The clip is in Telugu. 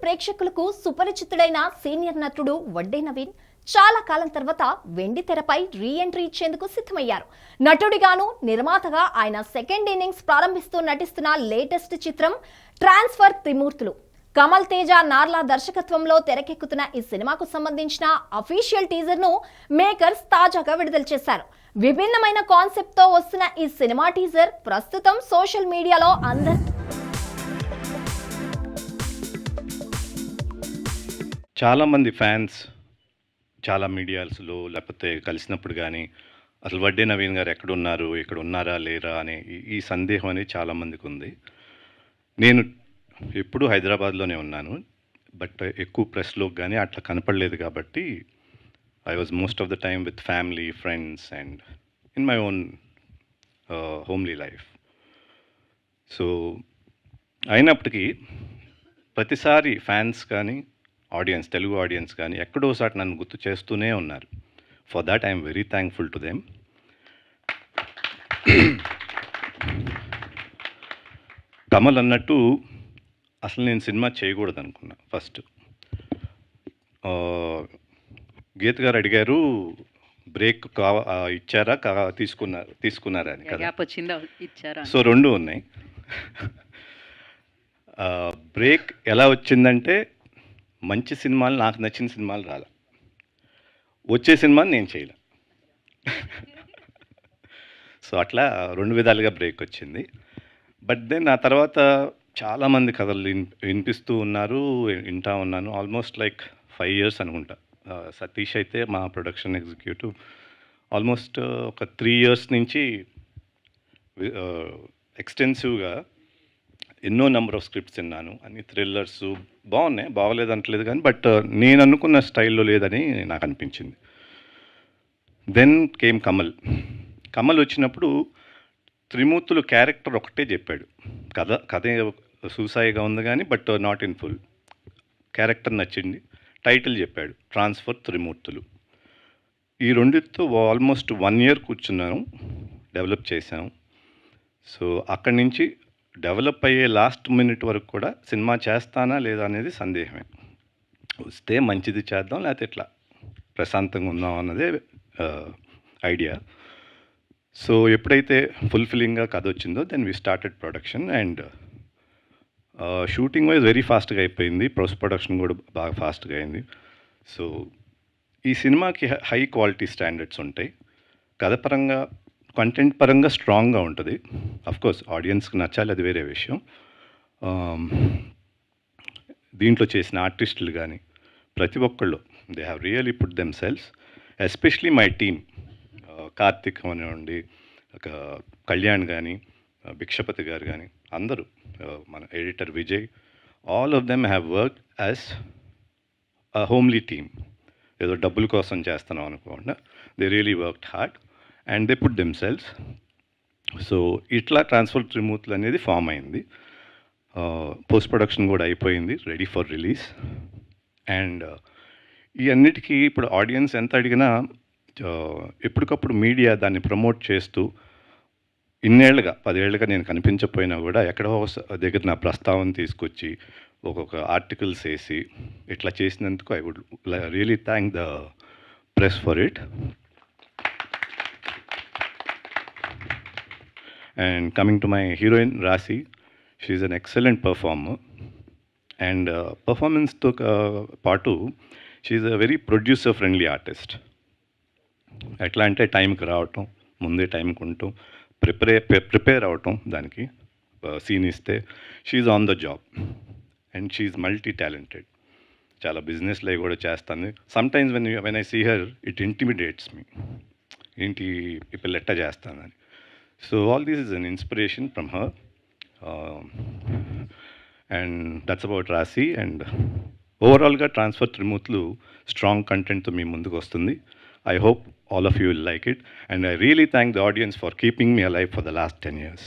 ప్రేక్షకులకు సుపరిచితుడైన సీనియర్ నటుడు వడ్డే నవీన్ చాలా కాలం తర్వాత వెండి తెరపై రీ ఎంట్రీ ఇచ్చేందుకు సిద్ధమయ్యారు. నటుడిగాను నిర్మాతగా ఆయన సెకండ్ ఇన్నింగ్స్ ప్రారంభిస్తూ నటిస్తున్న లేటెస్ట్ చిత్రం ట్రాన్స్ఫర్ త్రిమూర్తులు. కమల్ తేజ నార్లా దర్శకత్వంలో తెరకెక్కుతున్న ఈ సినిమాకు సంబంధించిన అఫీషియల్ టీజర్ ను మేకర్స్ తాజాగా విడుదల చేశారు. విభిన్నమైన కాన్సెప్ట్ తో వస్తున్న ఈ సినిమా టీజర్ ప్రస్తుతం సోషల్ మీడియాలో చాలామంది ఫ్యాన్స్ చాలా మీడియాస్లో లేకపోతే కలిసినప్పుడు కానీ అసలు వడ్డే నవీన్ గారు ఎక్కడున్నారు, ఇక్కడ ఉన్నారా లేరా అనే ఈ సందేహం అనేది చాలామందికి ఉంది. నేను ఎప్పుడూ హైదరాబాద్లోనే ఉన్నాను, బట్ ఎక్కువ ప్రెస్లో కానీ అట్లా కనపడలేదు కాబట్టి I was most of the time with family, friends and in my own homely life. So అయినప్పటికీ ప్రతిసారి ఫ్యాన్స్ కానీ ఆడియన్స్, తెలుగు ఆడియన్స్ కానీ ఎక్కడోసారి నన్ను గుర్తు చేస్తూనే ఉన్నారు. For that I'm very thankful to them. Kamal అన్నట్టు అసలు నేను సినిమా చేయకూడదు అనుకున్నా. ఫస్ట్ గీత గారు అడిగారు బ్రేక్ ఇచ్చారా తీసుకున్నారా అని కదా. సో రెండు ఉన్నాయి. బ్రేక్ ఎలా వచ్చిందంటే మంచి సినిమాలు, నాకు నచ్చిన సినిమాలు రాలే, వచ్చే సినిమాని నేను చేయలే. సో అట్లా రెండు విధాలుగా బ్రేక్ వచ్చింది. బట్ దెన్ ఆ తర్వాత చాలామంది కథలు వినిపిస్తూ ఉన్నారు, వింటా ఉన్నాను. ఆల్మోస్ట్ లైక్ 5 years అనుకుంటా. సతీష్ అయితే మా ప్రొడక్షన్ ఎగ్జిక్యూటివ్ ఆల్మోస్ట్ ఒక 3 years నుంచి ఎక్స్టెన్సివ్గా ఎన్నో నెంబర్ ఆఫ్ స్క్రిప్ట్స్ విన్నాను. అన్ని థ్రిల్లర్స్ బాగున్నాయి, బాగోలేదంటలేదు కానీ బట్ నేను అనుకున్న స్టైల్లో లేదని నాకు అనిపించింది. దెన్ కేమ్ కమల్ వచ్చినప్పుడు త్రిమూర్తులు క్యారెక్టర్ ఒకటే చెప్పాడు. కథ సూసాయిగా ఉంది కానీ but not in full. Character నచ్చింది, టైటిల్ చెప్పాడు ట్రాన్స్ఫర్ త్రిమూర్తులు. ఈ రెండితో ఆల్మోస్ట్ 1 year కూర్చున్నాను, డెవలప్ చేశాను. సో అక్కడి నుంచి డెవలప్ అయ్యే లాస్ట్ మినిట్ వరకు కూడా సినిమా చేస్తానా లేదా అనేది సందేహమే. వస్తే మంచిది చేద్దాం, లేకపోతే ఇట్లా ప్రశాంతంగా ఉందాం అన్నదే ఐడియా. సో ఎప్పుడైతే ఫుల్ఫిల్లింగ్గా కథ వచ్చిందో then we started production and shooting wise very ఫాస్ట్గా అయిపోయింది. పోస్ట్ ప్రొడక్షన్ కూడా బాగా ఫాస్ట్గా అయింది. సో ఈ సినిమాకి హై క్వాలిటీ స్టాండర్డ్స్ ఉంటాయి. కథ పరంగా, కంటెంట్ పరంగా స్ట్రాంగ్గా ఉంటుంది. అఫ్కోర్స్ ఆడియన్స్కి నచ్చాలి, అది వేరే విషయం. దీంట్లో చేసిన ఆర్టిస్టులు కానీ ప్రతి ఒక్కళ్ళు they have really put themselves, especially my team. Karthik అనివ్వండి, కళ్యాణ్ కానీ, భిక్షపతి గారు కానీ, అందరూ, మన editor Vijay, all of them have work as a homely team. ఏదో డబ్బుల కోసం చేస్తున్నాం అనుకోకుండా they really worked hard and they put themselves. So ఇట్లా ట్రాన్స్ఫర్ త్రిమూర్తులు అనేది ఫామ్ అయింది. పోస్ట్ ప్రొడక్షన్ కూడా అయిపోయింది, రెడీ ఫర్ రిలీజ్. అండ్ ఈ అన్నిటికీ ఇప్పుడు ఆడియన్స్ ఎంత అడిగినా ఎప్పటికప్పుడు మీడియా దాన్ని ప్రమోట్ చేస్తూ ఇన్నేళ్లుగా 10 ఏళ్ళుగా నేను కనిపించకపోయినా కూడా ఎక్కడో దగ్గర నా ప్రస్తావన తీసుకొచ్చి ఒక్కొక్క ఆర్టికల్స్ వేసి ఇట్లా చేసినందుకు I would really thank the press for it. And coming to my heroine Rasi, she is an excellent performer and performance to part 2, she is a very producer friendly artist. ఎట్లా అంటే టైంకి రావటం, ముందే టైంకి ఉండటం, ప్రిపేర్ అవటం, దానికి సీన్ ఇస్తే she's on the job and she's multi talented. చాలా బిజినెస్లో కూడా చేస్తాను. Sometimes when I see her it intimidates me, ఏంటి ఇప్పుడు ఎట్టా చేస్తానని. So all this is an inspiration from her, and that's about Rasi. And overall ga Transfer Trimurtulu strong content to me munduku vastundi. I hope all of you will like it, and I really thank the audience for keeping me alive for the last 10 years.